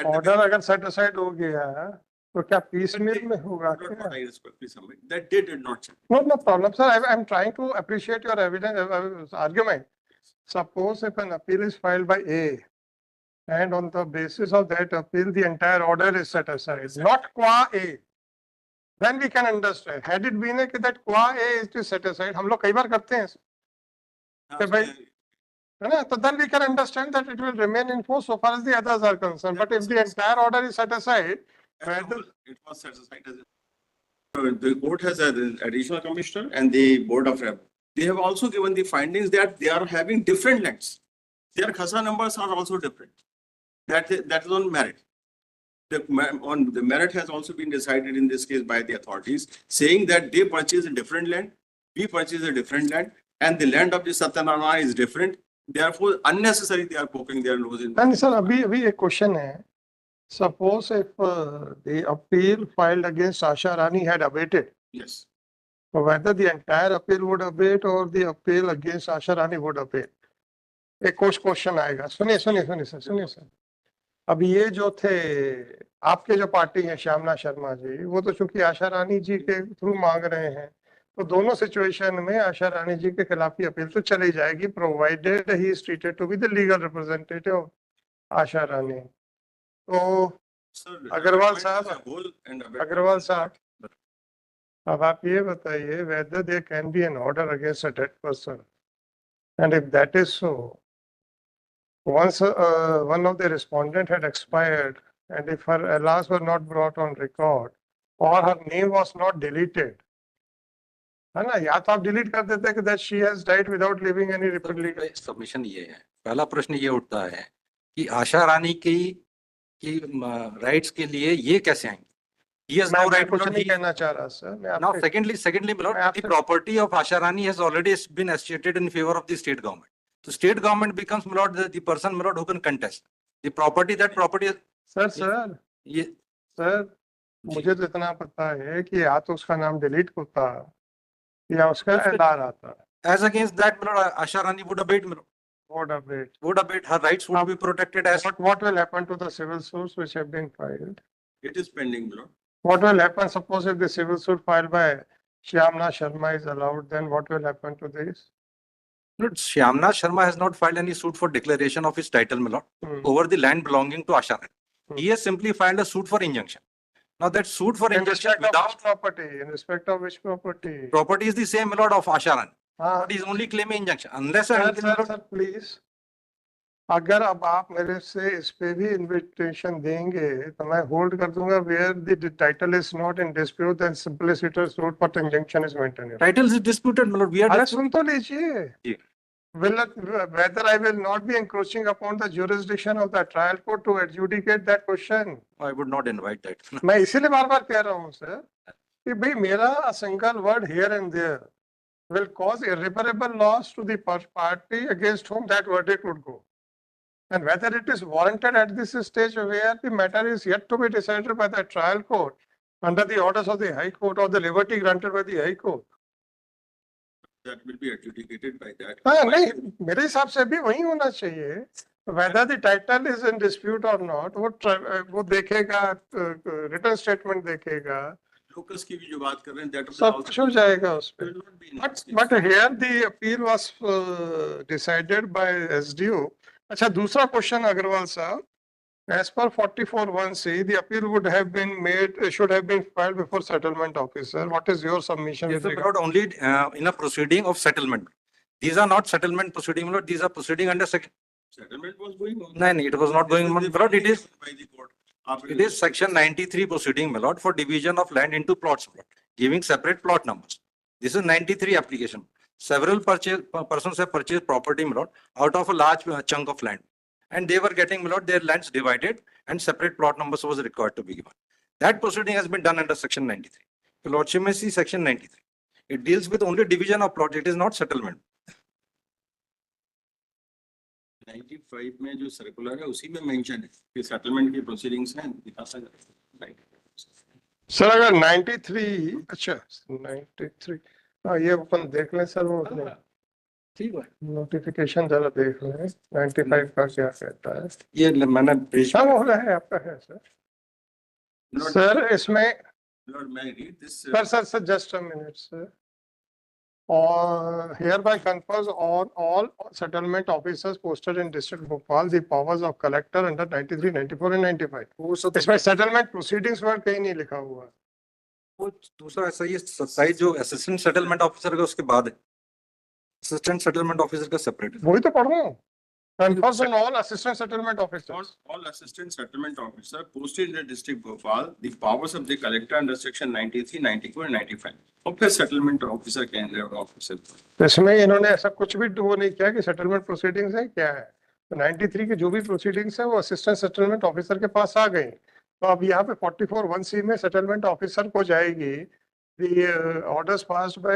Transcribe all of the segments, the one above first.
Order अगर set aside हो गया तो क्या पीसमेल में होगा क्या? That they did not check. No problem, sir. I'm trying to appreciate your evidence argument. Suppose if an appeal is filed by A, and on the basis of that appeal, the entire order is set aside, not qua A. Then we can understand. Had it been that qua A is set aside, हम लोग कई बार करते हैं कि भाई, है ना? So then we can understand that it will remain in force so far as the others are concerned. But if the entire order is set aside, it was set aside as the court has an additional commissioner and the board of rep. They have also given the findings that they are having different lengths. Their khasa numbers are also different. That is on merit. The merit has also been decided in this case by the authorities, saying that they purchase a different land, we purchase a different land, and the land of the Satyanarayana is different. Therefore, unnecessarily they are poking their nose in. And sir, abhi a question hai. Suppose if the appeal filed against Asha Rani had abated. Yes. Whether the entire appeal would abate or the appeal against Asha Rani would abate. एक question आएगा. सुनिए sir. अब ये जो थे आपके जो party है श्यामला शर्मा जी, वो तो चूंकि आशा रानी जी के थ्रू मांग रहे हैं, तो दोनों सिचुएशन में आशा रानी जी के खिलाफ ही अपील तो चली जाएगी, provided he is treated to be the legal representative of Asha Rani. तो अग्रवाल साहब, अब आप ये बताइए whether there can be an order against a dead person, and if that is so, once one of the respondent had expired, and if her alas were not brought on record or her name was not deleted, है ना, या तो आप delete कर देते कि that she has died without leaving any legal submission. ये है पहला प्रश्न, ये उठता है कि आशा रानी की राइट्स के लिए ये कैसे आएंगे? He has no right. कुछ नहीं कहना चाह रहा sir. Now secondly my lord, the property of Asha Rani has already been associated in favor of the state government. So state government becomes, my lord, the person, my lord, who can contest the property. That property is sir ये sir मुझे तो इतना पता है कि या तो उसका नाम डिलीट होता या उसका एलआर आता. As against that, my lord, Asha Rani would abate, my lord. Would abate. Her rights would be protected. As what will happen to the civil suits which have been filed? It is pending, my lord. What will happen? Suppose if the civil suit filed by Shyamna Sharma is allowed, then what will happen to this? Lord, Shyamna Sharma has not filed any suit for declaration of his title, my lord, over the land belonging to Asha Rani. He has simply filed a suit for injunction. Now that suit for injunction without property, in respect of which property? Property is the same, my lord, of Asha Rani. But he is only claiming injunction. Unless sir, please. अगर अब आप मेरे से इस पे भी invitation देंगे तो मैं होल्ड कर दूंगा where the title is not in dispute, then simpliciter suit but injunction is maintained. Title is disputed, my lord. We are. अरे सुन तो लीजिए. Whether I will not be encroaching upon the jurisdiction of the trial court to adjudicate that question. I would not invite that. मैं इसीलिए बार-बार कह रहा हूँ sir कि भाई मेरा a single word here and there will cause irreparable loss to the party against whom that verdict would go. And whether it is warranted at this stage where the matter is yet to be decided by the trial court under the orders of the High Court or the liberty granted by the High Court. That will be adjudicated by that. नहीं, मेरे हिसाब से भी वही होना चाहिए. Whether the title is in dispute or not, वो देखेगा, written statement देखेगा. Locus की भी जो बात कर रहे हैं, that सब कुछ हो जाएगा उस पे. But here the appeal was decided by SDO. अच्छा, दूसरा क्वेश्चन अग्रवाल साहब, as per 44(1)(c, the appeal would have been made, should have been filed before settlement officer. What is your submission? Yes, but only in a proceeding of settlement. These are not settlement proceeding, Lord. These are proceeding under settlement was going on. No, it was not going on, Lord. It is by the court. It is section 93 proceeding, my lord, for division of land into plots, my lord, giving separate plot numbers. This is 93 application. Several persons have purchased property, my lord, out of a large chunk of land, and they were getting, my lord, their lands divided, and separate plot numbers was required to be given. That proceeding has been done under section 93. The lordship may see section 93. It deals with only division of plot. It is not settlement. 95 में जो circular है उसी में mention है कि settlement की proceedings हैं, दिखा सकते हैं. सर अगर 93, अच्छा 93, हाँ ये अपन देख लें सर, वो ठीक है, नोटिफिकेशन जरा देख लें 95 का क्या कहता है। ये मैंने पेज सब हो रहा है आपका है सर। Lord, सर इसमें Lord, may I read this? Sir just a minute sir. और hereby confers on all settlement officers posted in district Bhopal the powers of collector under 93, 94 and 95। वो सब इसमें settlement proceedings वर्ड कहीं नहीं लिखा हुआ है। वो दूसरा ऐसा ये साइड जो असिस्टेंट सेटलमेंट ऑफिसर का उसके बाद है, असिस्टेंट सेटलमेंट ऑफिसर का सेपरेट है। वही तो पढ़ रहा हूँ। Confers on all assistant settlement officers। All assistant settlement officer posted in the district Bhopal, the powers of the collector under section 93, 94 and 95। और फिर settlement officer के अंदर officer। तो इसमें इन्होंने ऐसा कुछ भी वो नहीं किया कि सेटलमेंट प्रोसीडिंग्स है क्या है। तो 93 की जो भी प्रोसीडिंग्स है वो असिस्टेंट सेटलमेंट ऑफिसर के पास आ गई। तो अब यहाँ पे 44(1)(c) में सेटलमेंट ऑफिसर को जाएगी the orders passed by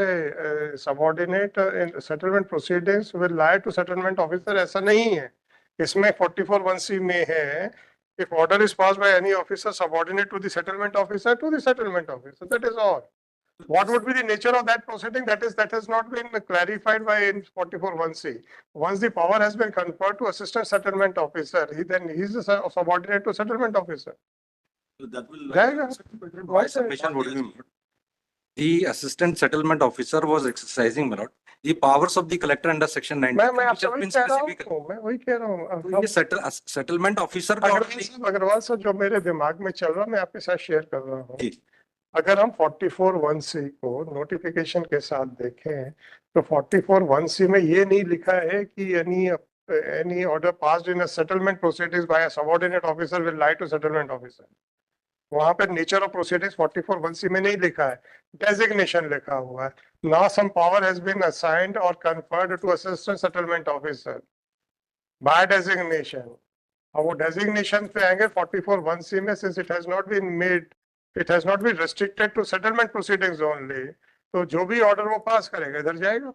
subordinate in settlement proceedings will lie to settlement officer। ऐसा नहीं है। इसमें 44(1)(c) में है if order is passed by any officer subordinate to the settlement officer, to the settlement officer, that is all। What would be the nature of that proceeding? That has not been clarified by in 44(1)(c). Once the power has been conferred to assistant settlement officer, he is a subordinate to settlement officer। So that will. जाएगा। My submission would be the assistant settlement officer was exercising my lord the powers of the collector under section 90 मैं which आपसे have वही been कह रहा specific। हूँ। मैं वही कह रहा हूँ। तो ये सेटलमेंट ऑफिसर का अग्रवाल साहब जो मेरे दिमाग में चल रहा मैं आपके साथ शेयर कर रहा हूँ। जी। अगर हम 44(1)(c) को नोटिफिकेशन के साथ देखें तो 44(1)(c) में ये नहीं लिखा है कि any order passed in a settlement proceedings by a subordinate officer will lie to settlement officer। वहां पे नेचर ऑफ प्रोसीडिंग्स 44(1)(c) में नहीं लिखा है, डेजिग्नेशन लिखा हुआ है। Now some power has been assigned और conferred to assistant settlement officer by designation. और वो डेजिग्नेशन पे आएंगे 44(1)(c) में, since it has not been made, it has not been restricted to settlement proceedings only. तो जो भी ऑर्डर वो पास करेगा इधर जाएगा।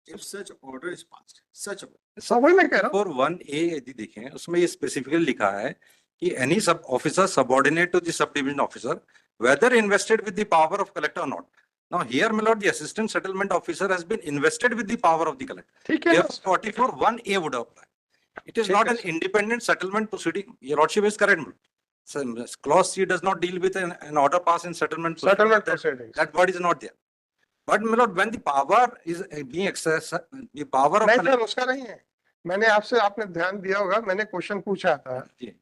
If such order is passed, such a सब वही मैं कह रहा हूँ। 1A यदि देखें उसमें ये स्पेसिफिकली लिखा है कि any sub officer subordinate to the subdivision officer whether invested with the power of collector or not। Now here my lord the assistant settlement officer has been invested with the power of the collector। ठीक है ना? 44(1)(a) would apply। It is not an independent settlement proceeding। Your lordship is correct। Clause C does not deal with an order passed in settlement proceedings। That word is not there। But my lord when the power is being exercised, the power of नहीं sir उसका नहीं है। मैंने आपने ध्यान दिया होगा, मैंने क्वेश्चन पूछा था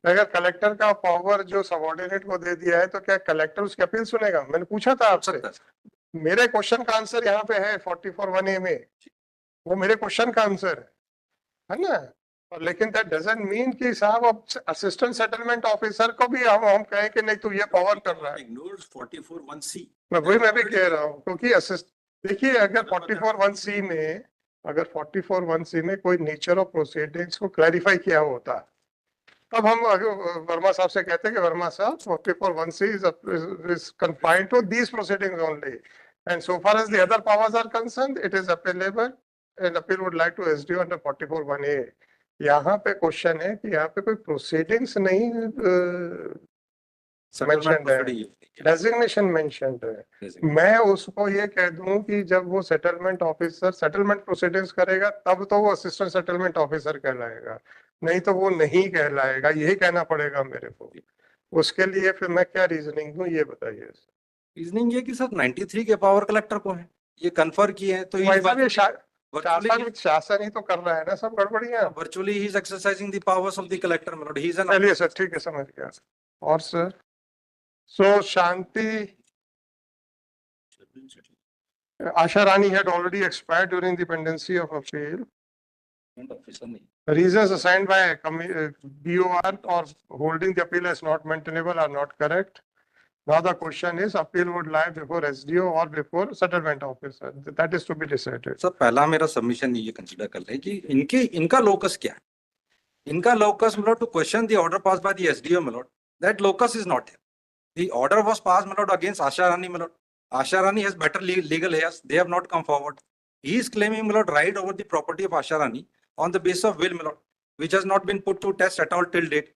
अगर कलेक्टर का पावर जो सबऑर्डिनेट को दे दिया है तो क्या कलेक्टर उसकी अपील सुनेगा? मैंने पूछा था आपसे। मेरे क्वेश्चन का आंसर यहाँ पे है 44(1)(a) में। वो मेरे क्वेश्चन का आंसर है ना। लेकिन दैट डजंट मीन कि साहब असिस्टेंट सेटलमेंट ऑफिसर को भी हम कहें कि नहीं तू ये पावर कर रहा है। ignores 44(1)(c). मैं भी कह रहा हूँ क्योंकि देखिए अगर 44(1)(c) में अगर 44(1)(c) में कोई नेचर ऑफ प्रोसीडिंग्स को क्लैरिफाई किया होता तब हम वर्मा साहब से कहते हैं कि वर्मा साहब 44(1)(c) is confined to these proceedings only and so far as the other powers are concerned it is appealable and appeal would like to SDO under 44(1)(a। यहाँ पे क्वेश्चन है कि यहाँ पे कोई प्रोसीडिंग्स नहीं मेंशन्ड है, डेजिग्नेशन मेंशन्ड है। मैं उसको ये कह दूं कि जब वो सेटलमेंट ऑफिसर सेटलमेंट प्रोसीडिंग्स करेगा तब तो वो असिस्टेंट सेटलमेंट ऑफिसर कहलाएगा, नहीं तो वो नहीं कहलाएगा। यही कहना पड़ेगा मेरे को। उसके लिए फिर मैं क्या रीजनिंग दूं ये बताइए। रीजनिंग ये कि सर 93 के पावर कलेक्टर को है ये कन्फर किए हैं तो शासन ही तो कर रहा है ना सब गड़बड़ियां। Virtually he is exercising the powers of the collector my lord। He is an चलिए सर ठीक है समझ गया। और sir so Shanti Asha Rani had already expired during the pendency of appeal। Reasons assigned by BOR or holding the appeal as not maintainable are not correct। Now the question is appeal would lie before SDO or before settlement officer। That is to be decided। Sir पहला मेरा submission ये consider कर लें कि इनका locus क्या है। इनका locus my lord to question the order passed by the SDO my lord, that locus is not there। The order was passed my lord against Asha Rani my lord। Asha Rani has better legal heirs, they have not come forward। He is claiming my lord right over the property of Asha Rani on the basis of will my lord, which has not been put to test at all till date।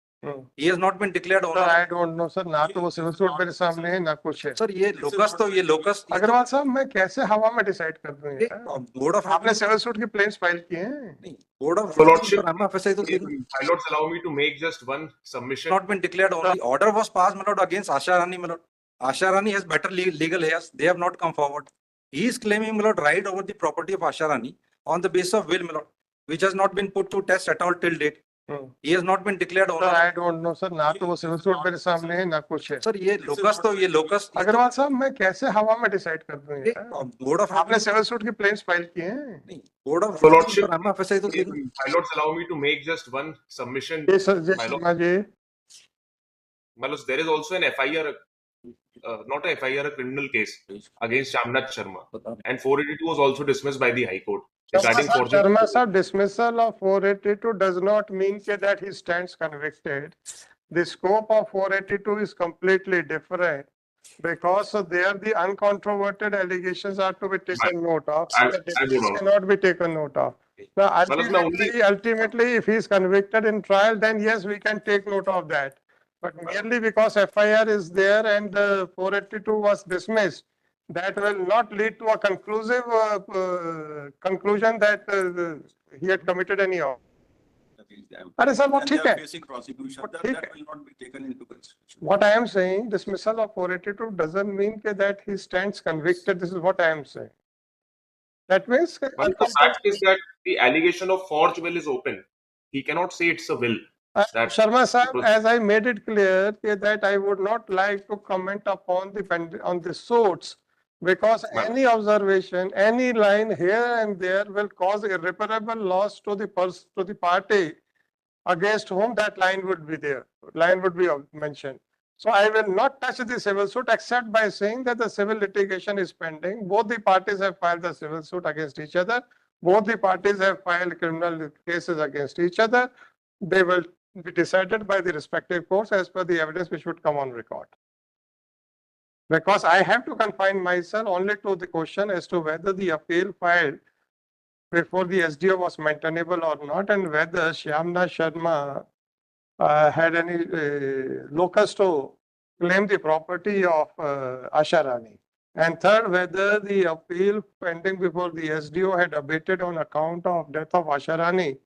He has not been declared Sir, owner. I don't know, sir. ना तो वो civil suit मेरे सामने है ना कुछ है। Sir ये लोकस तो ये लोकस अग्रवाल साहब, मैं कैसे हवा में डिसाइड कर दूं यार? बोर्ड ऑफ आपने सिविल सूट की प्लेन्स फाइल किए हैं? नहीं, बोर्ड ऑफ Lordship, FSI तो my lords, allow me to make just one submission. not been declared owner. The order was passed, my lord, against Asha Rani, my lord. Asha Rani has better legal heirs. They have not come forward. He is claiming, my lord, right over the property of Asha Rani on the basis of will, my lord, which has not been put to test at all till date. He has not been declared owner. Sir, I don't know, sir. ना तो वो civil suit मेरे सामने है ना कुछ है। Sir ये लोकस तो ये लोकस अग्रवाल साहब, मैं कैसे हवा में डिसाइड कर दूं यार? बोर्ड ऑफ आपने सिविल सूट की प्लेन्स फाइल किए हैं? नहीं, बोर्ड ऑफ Lordship, FSI तो my lords, allow me to make just one submission. Yes, sir. Yes, My lord. Sharma ji. My lords, there is also an FIR, not a FIR, a criminal case against Shamnath Sharma, and 482 was also dismissed by the High Court regarding forgery. Sharma sir, dismissal of 482 does not mean that he stands convicted. The scope of 482 is completely different because there the uncontroverted allegations are to be taken note of. I The do dismissal not. cannot be taken note of. Now, ultimately, if he is convicted in trial, then yes, we can take note of that. But merely because FIR is there and 482 was dismissed, that will not lead to a conclusive conclusion that he had committed any offense. अरे sir वो ठीक है। Facing prosecution, वो that ठीक that है। will not be taken into consideration. What I am saying, dismissal of 482 doesn't mean that he stands convicted. This is what I am saying. That means But the fact is that the allegation of forged will is open. He cannot say it's a will. That- Sharma sir, as I made it clear that I would not like to comment upon the suits because any observation, any line here and there will cause irreparable loss to the party against whom that line would be there. Line would be mentioned. So I will not touch the civil suit except by saying that the civil litigation is pending. Both the parties have filed the civil suit against each other. Both the parties have filed criminal cases against each other. They will be decided by the respective courts as per the evidence which would come on record. Because I have to confine myself only to the question as to whether the appeal filed before the SDO was maintainable or not, and whether Shamnath Sharma had any locus to claim the property of Asha Rani. And third, whether the appeal pending before the SDO had abated on account of death of Asha Rani,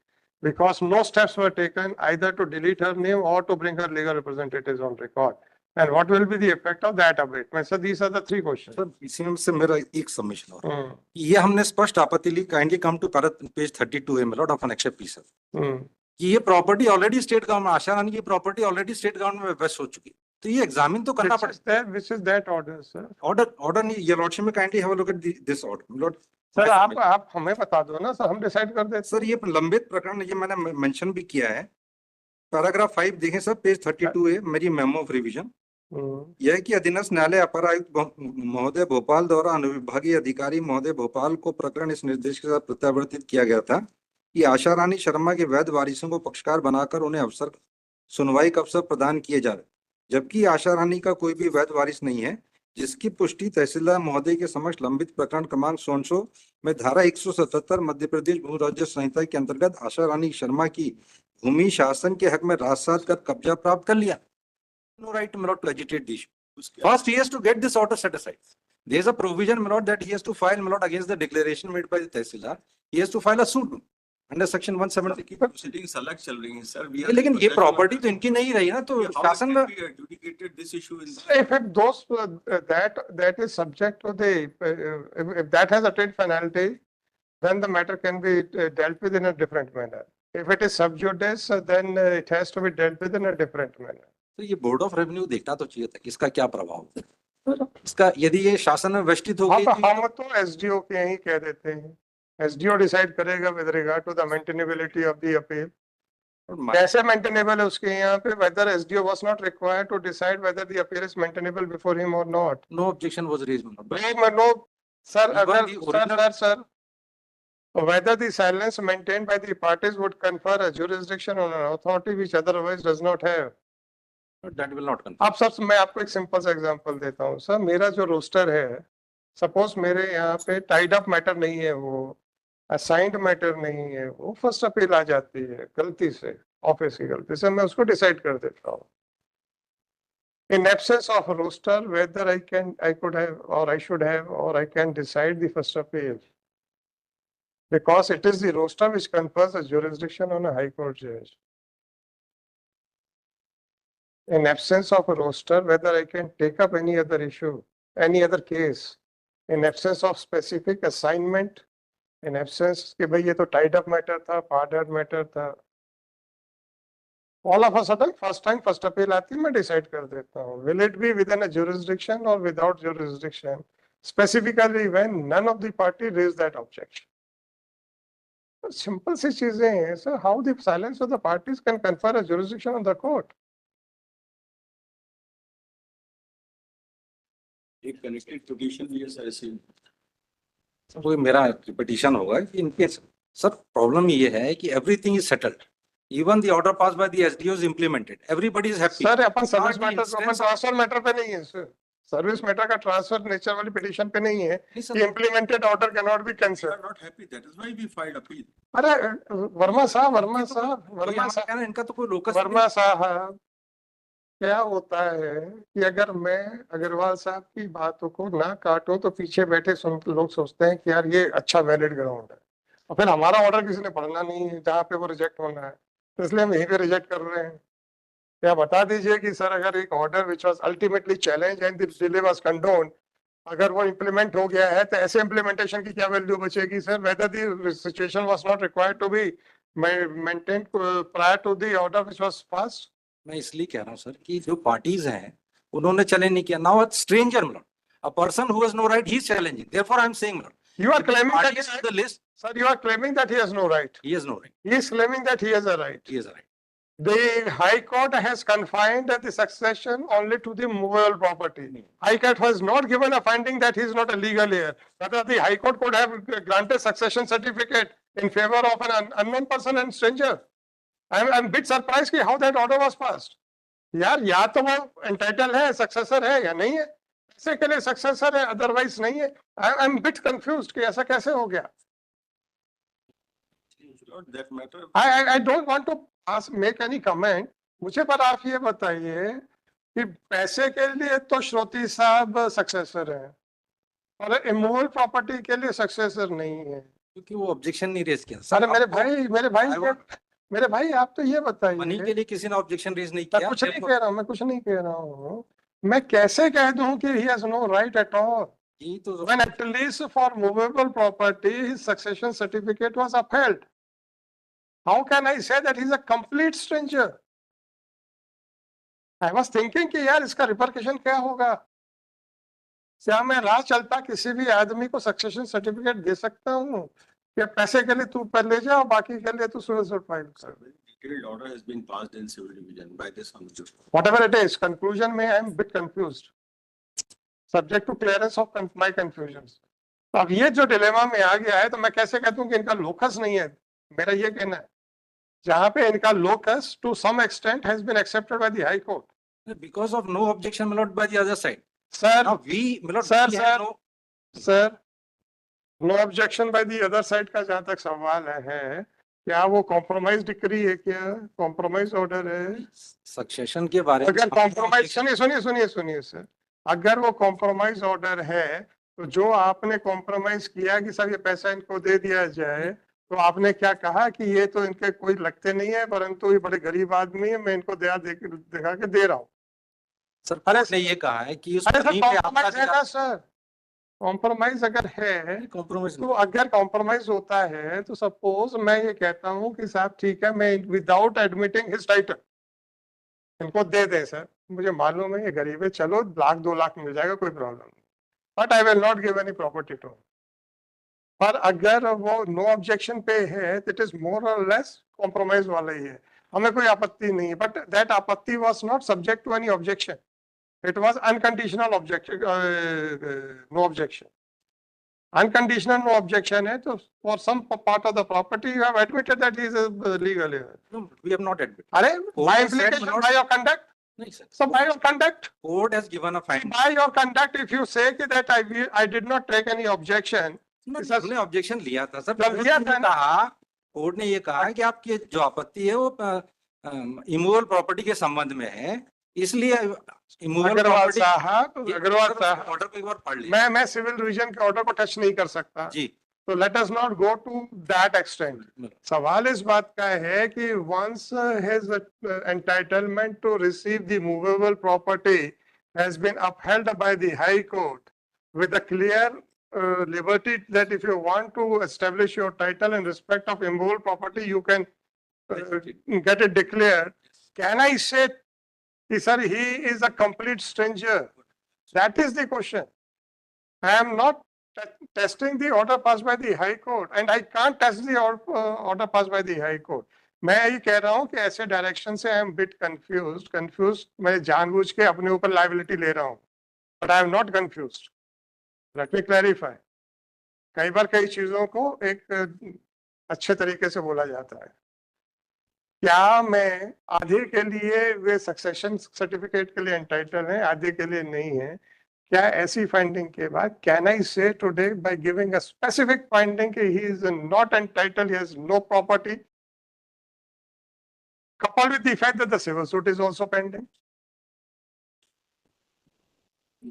because no steps were taken either to delete her name or to bring her legal representatives on record. And what will be the effect of that abatement? So these are the three questions. Sir इसी से मेरा एक submission और ये हमने स्पष्ट आपत्ति ली kindly come to page 32 है मेलॉर्ड ऑफ एन एक्सेप्ट पीस कि ये property already state government Asha Rani की प्रॉपर्टी ऑलरेडी स्टेट गवर्नमेंट में वेस्ट हो चुकी है तो ये एग्जामिन तो करना पड़ता है Which is that order, sir? Order नहीं ये लॉर्डशिप में kindly have a look at this order Lord sir आप हमें बता दो ना सर, हम डिसाइड कर देते। सर ये लंबित प्रकरण ये मैंने मेंशन भी किया है पैराग्राफ 5 देखें सर पेज 32 है मेरी मेमो ऑफ रिवीजन यह कि अधीनस्थ न्यायालय अपर आयुक्त महोदय भोपाल द्वारा अनुविभागीय अधिकारी महोदय भोपाल को प्रकरण इस निर्देश के साथ प्रत्यावर्तित किया गया था कि आशा रानी शर्मा के वैध वारिसों को पक्षकार बनाकर उन्हें अवसर सुनवाई का अवसर प्रदान किए जाए जबकि आशा रानी का कोई भी वैध वारिस नहीं है जिसकी पुष्टि तहसीलदार महोदय के समक्ष लंबित प्रकरण क्रमांक 100 में धारा 177 मध्य प्रदेश भू राज्य संहिता के अंतर्गत आशा रानी शर्मा की भूमि शासन के हक में राजसात कर कब्जा प्राप्त कर लिया। No right, my lord, to agitate the issue. First, he has to get this order set aside. There is a provision, my lord, that he has to file, my lord, against the declaration made by the Tehsildar. He has to file a suit under section 170. Proceedings अलग चल रही हैं sir. लेकिन ये property तो इनकी नहीं रही ना तो शासन में adjudicated this issue in If those that is subject to the if that has attained finality, then the matter can be dealt with in a different manner. If it is sub judice, then it has to be dealt with in a different manner. तो ये board of revenue देखना तो चाहिए था इसका क्या प्रभाव इसका यदि ये शासन में वेष्टित हो गई हम तो एसडीओ के ही कह देते हैं एसडीओ डिसाइड करेगा with regard to the maintainability of the appeal कैसे मेंटेनेबल है उसके यहाँ पे whether SDO was not required to decide whether the appeal is maintainable before him or not. No objection was raised. No, sir, whether the silence maintained by the parties would confer a jurisdiction on an authority which otherwise does not have. That will not confer. आप sir मैं आपको एक simple सा example देता हूँ sir मेरा जो roster है सपोज मेरे यहाँ पे टाइड अप मैटर नहीं है वो असाइंड मैटर नहीं है वो फर्स्ट अपील आ जाती है गलती से ऑफिस की गलती से, मैं उसको डिसाइड कर देता हूँ। In absence of a roster, whether I could have, or I should have, or I can decide the first appeal. Because it is the roster which confers a jurisdiction on a High Court judge. In absence of a roster, whether I can take up any other issue, any other case, in absence of specific assignment, in absence कि भाई ये तो tied up matter था, parted matter था, all of a sudden first time first appeal आती है, मैं decide कर देता हूँ. Will it be within a jurisdiction or without jurisdiction? Specifically when none of the party raised that objection. Simple सी चीजें हैं. So how the silence of the parties can confer a jurisdiction on the court? एक connected petition भी है sir ऐसे। वो मेरा petition होगा कि इनके सर प्रॉब्लम ये है कि everything is settled, even the order pass by the SDO is implemented, everybody is happy. Sir अपन सर्विस मैटर, अपन ट्रांसफर मैटर पे नहीं है सर, सर्विस मैटर का ट्रांसफर नेचर वाली पिटीशन पे नहीं है कि implemented order can not be cancelled. Not happy, that is why we filed appeal. अरे वर्मा साहब इनका तो कोई लोकस वर्मा साहब, क्या होता है कि अगर मैं अग्रवाल साहब की बातों को ना काटूं तो पीछे बैठे लोग सोचते हैं कि यार ये अच्छा वैलिड ग्राउंड है, और फिर हमारा ऑर्डर किसी ने पढ़ना नहीं है जहाँ पे वो रिजेक्ट होना है, तो इसलिए हम यहीं पे रिजेक्ट कर रहे हैं। क्या बता दीजिए कि सर अगर एक order which was ultimately challenge and the delay was condoned, अगर वो इम्प्लीमेंट हो गया है तो ऐसे इम्प्लीमेंटेशन की क्या वैल्यू बचेगी sir? Whether the situation was not required to be maintained prior to the order which was passed. मैं इसलिए कह रहा हूँ सर कि जो पार्टीज हैं उन्होंने चैलेंज नहीं किया। नाउ अ स्ट्रेंजर मतलब a person who has no right he is challenging, therefore I am saying You are claiming that parties in the list, sir, you are claiming that he has no right. he has no right, He is claiming that he has a right. he has a right. The High Court has confined the succession only to the movable property. High Court has not given a finding that he is not a legal heir. Whether the High Court could have granted succession certificate in favor of an unknown person and stranger. I'm a bit surprised कि how that order was passed. यार या तो वो entitled है, successor है या नहीं है, ऐसे के लिए successor है, otherwise नहीं है. I'm bit confused कि ऐसा कैसे हो गया. That matter. I don't want to make any comment. मुझे पर आप ये बताइए कि पैसे के लिए तो श्रोती साहब सक्सेसर हैं और इमूवेबल प्रॉपर्टी के लिए सक्सेसर नहीं है, क्योंकि वो ऑब्जेक्शन नहीं रेज किया। सर मेरे भाई आप तो ये बताइए, मनी के लिए किसी ने ऑब्जेक्शन रेज नहीं मैं किया। कुछ नहीं कह रहा हूँ, मैं कुछ नहीं कह रहा हूँ, मैं कैसे कह दूं कि he has no right at all यही तो when at least for movable property his succession certificate was upheld. How can I say that he's a complete stranger? I was thinking कि यार इसका रिपरकशन क्या होगा? क्या मैं राह चलता किसी भी आदमी को सक्सेशन सर्टिफिकेट दे सकता हूँ कि पैसे के लिए तू पर ले जा और बाकी के लिए तू सुसाइड फाइल कर? Detailed order has been passed in civil division by this honorable. Whatever it is, conclusion में I am a bit confused. Subject to clearance of my confusions. अब ये जो डिलेमा में आ गया है तो मैं कैसे कहता हूँ कि इनका लोकस नहीं है? मेरा ये कहना है जहाँ पे इनका locus to some extent has been accepted by the High Court. Because of no objection allowed by the other side. Sir, Now we, sir, no objection by the other side का जहाँ तक सवाल है, क्या वो कॉम्प्रोमाइज डिक्री है, क्या compromise order है? सक्सेशन के बारे में अगर कॉम्प्रोमाइज, सुनिए सर, अगर वो कॉम्प्रोमाइज ऑर्डर है तो जो आपने कॉम्प्रोमाइज किया कि सब ये पैसा इनको दे दिया जाए, तो आपने क्या कहा कि ये तो इनके कोई लगते नहीं है परंतु ये बड़े गरीब आदमी है, मैं इनको दिखा के दे रहा हूँ। सर ने ये कहा है कि सर कॉम्प्रोमाइज अगर है, कॉम्प्रोमाइज तो अगर कॉम्प्रोमाइज होता है तो सपोज मैं ये कहता हूँ कि साहब ठीक है, मैं विदाउट एडमिटिंग हिज टाइटल इनको दे दें सर, मुझे मालूम है ये गरीब है, चलो 1 लाख 2 लाख मिल जाएगा, कोई प्रॉब्लम नहीं, but I will not give any property to. पर अगर वो नो ऑब्जेक्शन पे है, इट इज मोर और लेस कॉम्प्रोमाइज वाला ही है, हमें कोई आपत्ति नहीं है, बट दैट आपत्ति was not subject to any objection, it was unconditional objection, no objection. Unconditional no objection है तो for some part of the property you have admitted that he is a legal heir. No, we have not admitted. अरे by implication, by your conduct. नहीं sir. So by your conduct. Court has given a finding. By your conduct, if you say that I did not take any objection. हमने objection लिया था sir. लिया था ना. Court ने ये कहा कि आपकी जो आपत्ति है वो इमूवेबल प्रॉपर्टी के संबंध में है, इसलिए इमूवेबल अग्रवाल प्रॉपर्टी साहब, अग्रवाल साहब, ऑर्डर को एक बार पढ़ लिया मैं सिविल डिवीजन के ऑर्डर को टच नहीं कर सकता, जी। तो let us not go to that extent. सवाल इस बात का है कि once his entitlement to receive the movable property has been upheld by the high court with a clear liberty that if you want to establish your title in respect of immovable property, you can get it declared. Can I say, sir, he is a complete stranger? That is the question. I am not testing the order passed by the High Court, and I can't test the order passed by the High Court. मैं यही कह रहा हूँ कि ऐसे direction से I am bit confused. मैं जानबूझ के अपने ऊपर liability ले रहा हूँ, but I am not confused. Let me clarify. कई बार कई चीजों को एक अच्छे तरीके से बोला जाता है। क्या मैं आधे के लिए वे सक्सेशन सर्टिफिकेट के लिए एंटाइटल हैं, आधे के लिए नहीं है? क्या ऐसी फाइंडिंग के बाद can I say today by giving a specific finding कि he is not entitled, he has no property, coupled with the fact that the civil suit is also pending?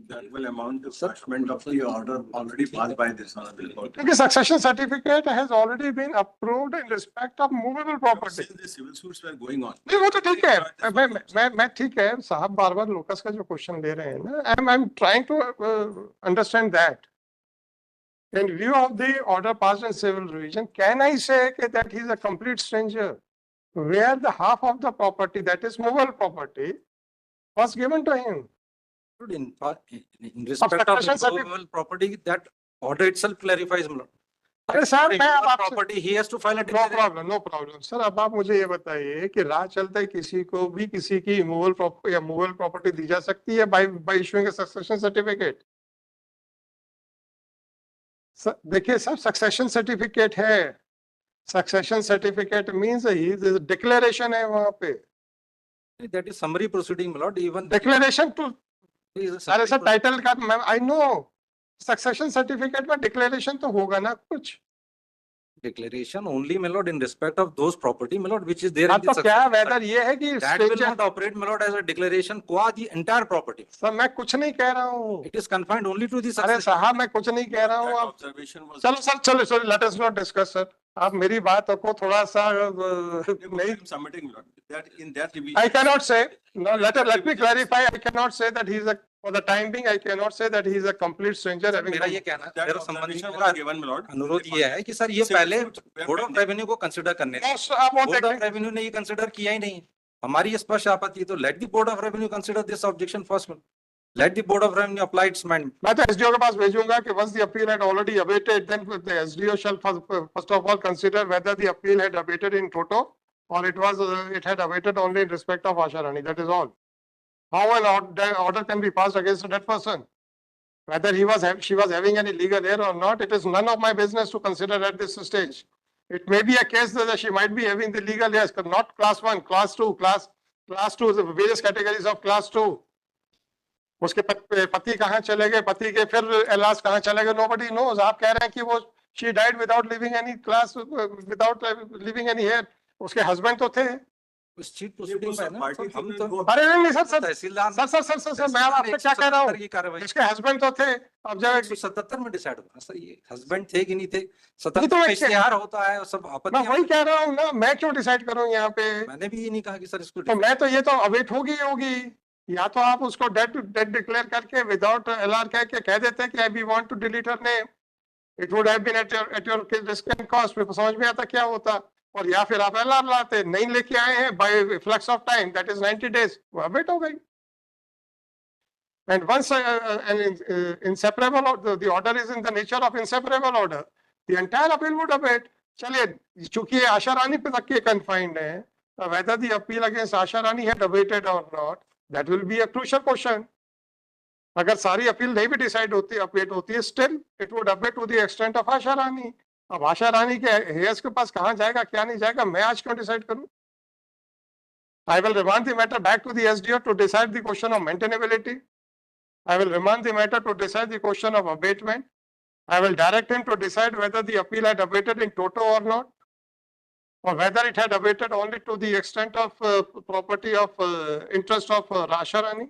That will amount to judgment of the order already passed by this honorable court. Because succession certificate has already been approved in respect of movable property. Since the civil suits were going on. नहीं, वो तो ठीक है, मैं ठीक है साहब, बार-बार लोकस का जो क्वेश्चन ले रहे हैं ना, I'm trying to understand that. In view of the order passed in civil division, can I say that he is a complete stranger, where the half of the property, that is movable property, was given to him? in respect of succession movable property, that order itself clarifies. अरे साहब, मैं अब आपसे Property, he has to file a no declaration. Problem, no problem sir. अब आप मुझे ये बताइए कि राह चलते किसी को भी किसी की इमूवेबल प्रॉपर्टी या मूवेबल प्रॉपर्टी दी जा सकती है बाय इशूइंग अ सक्सेशन सर्टिफिकेट? देखिए सर, सक्सेशन सर्टिफिकेट है, सक्सेशन सर्टिफिकेट मींस डिक्लेरेशन है वहां पे, That is summary proceeding, my lord. Even declaration to, is a अरे summary सर टाइटल का मैं आई नो, सक्सेशन सर्टिफिकेट में डिक्लेरेशन तो होगा ना कुछ। declaration only, my lord, in respect of those property, my lord, which is there हाँ, in the तो क्या succession वेदर ये है कि certificate. That will stranger- not operate, my lord, as a declaration qua the entire property. Sir मैं कुछ नहीं कह रहा हूँ, It is confined only to the अरे succession. साहब मैं कुछ नहीं कह रहा हूँ। That आप observation was. चलो सर, चलो sorry, late us not discuss sir. आप मेरी बात को थोड़ा सा नहीं, I'm submitting that in that division. I cannot say, no, let me clarify, I cannot say that he is a, for the time being, I cannot say that he is a complete stranger having. मेरा ये कहना है, That मेरा संबंधी observation मेरा was given, my lord. अनुरोध ये है कि सर ये Civil पहले suits were board of pending. Revenue को कंसिडर करने No, sir, आप वो बोर्ड ऑफ देखें, रेवेन्यू ने ये कंसिडर किया ही नहीं, हमारी स्पष्ट आपत्ति, तो let the board of revenue consider this objection first, let the board of revenue apply it's mind. मैं तो एसडीओ के पास भेजूंगा कि once the appeal had already abated, then the SDO shall first of all consider whether the appeal had abated in toto or it had abated only in respect of Asha Rani. That is all. How an order can be passed against that person, whether she was having any legal error or not, it is none of my business to consider at this stage. It may be a case that she might be having the legal errors, not class 1, class 2, class 2, the various categories of class 2. उसके पति कहाँ चले गए, पति के फिर alas कहाँ चले गए, nobody knows. आप कह रहे हैं कि वो she died without leaving any class, without leaving any hair. उसके husband तो थे। उस चीट प्रोसीडिंग में ना तो हम तो अरे नहीं सर, तहसीलदार सर मैं आपसे क्या कह रहा हूँ, की कार्रवाई इसके हस्बैंड तो थे। अब जब 177 में डिसाइड होगा सर, ये हस्बैंड थे कि नहीं थे, तो 77 मैं में इश्तिहार होता है और सब मैं आपत्ति। वही कह रहा हूँ ना, मैं क्यों डिसाइड करूँ यहाँ पे? मैंने भी ये नहीं कहा कि सर इसको तो मैं तो ये तो अवेट होगी, या तो आप उसको डेट डिक्लेयर करके विदाउट एलआर कह देते हैं कि we want to delete her name, it would have been at your risk and cost. समझ में आता क्या होता, और या फिर आप एलआर लाते, नहीं लेके आए हैं by flux of time, that is 90 days, वो अवेट हो गई। And once an inseparable, the order is in the nature of inseparable order, the entire appeal would abate. चलिए, चूंकि ये आशा रानी पे तक के confined है, whether the appeal against Asha Rani had abated or not, that will be a crucial question. अगर सारी appeal नहीं भी डिसाइड होती, अपडेट होती है, still it would update to the extent of Asha Rani. अब आशा रानी के हेयर्स के पास कहां जाएगा क्या नहीं जाएगा, मैं आज क्यों डिसाइड करूं? I will remand the matter back to the SDO to decide the question of maintainability. I will remand the matter to decide the question of abatement. I will direct him to decide whether the appeal had abated in toto or not. or whether it had abated only to the extent of property of interest of Rasha Rani.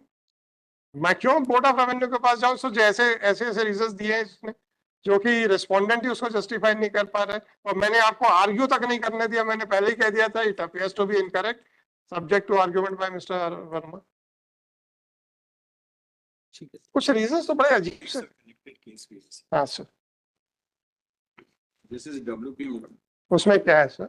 मैं क्यों board of revenue के पास जाऊं? सो जैसे ऐसे ऐसे reasons दिए हैं इसने जो कि रेस्पोंडेंट ही उसको जस्टिफाई नहीं कर पा रहे, और मैंने आपको आर्ग्यू तक नहीं करने दिया, मैंने पहले ही कह दिया था it appears to be incorrect subject to argument by Mister Verma. कुछ रीजंस तो बड़े अजीब से। हाँ सर, This is WP. उसमें क्या है सर?